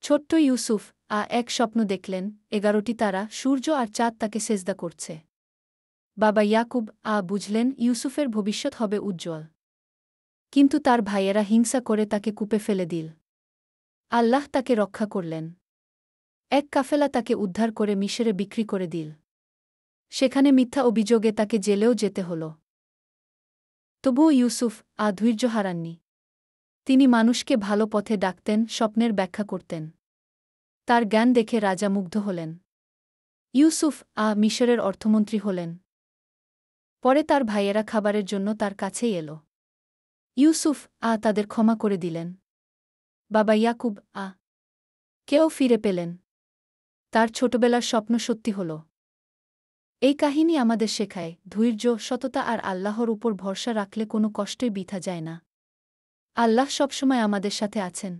ছোট্ট ইউসুফ এক স্বপ্ন দেখলেন, 11টি তারা, সূর্য আর চাঁদ তাকে সেজদা করছে। বাবা ইয়াকুব বুঝলেন ইউসুফের ভবিষ্যৎ হবে উজ্জ্বল। কিন্তু তার ভাইয়েরা হিংসা করে তাকে কূপে ফেলে দিল। আল্লাহ তাকে রক্ষা করলেন। এক কাফেলা তাকে উদ্ধার করে মিশরে বিক্রি করে দিল। সেখানে মিথ্যা অভিযোগে তাকে জেলেও যেতে হল। তবুও ইউসুফ ধৈর্য হারাননি। তিনি মানুষকে ভালো পথে ডাকতেন, স্বপ্নের ব্যাখ্যা করতেন। তার জ্ঞান দেখে রাজা মুগ্ধ হলেন। ইউসুফ মিশরের অর্থমন্ত্রী হলেন। পরে তার ভাইয়েরা খাবারের জন্য তার কাছেই এল। ইউসুফ তাদের ক্ষমা করে দিলেন। বাবা ইয়াকুব কেউ ফিরে পেলেন। তার ছোটবেলার স্বপ্ন সত্যি হল। এই কাহিনী আমাদের শেখায়, ধৈর্য, সততা আর আল্লাহর উপর ভরসা রাখলে কোনো কষ্টই বৃথা যায় না। আল্লাহ সবসময় আমাদের সাথে আছেন।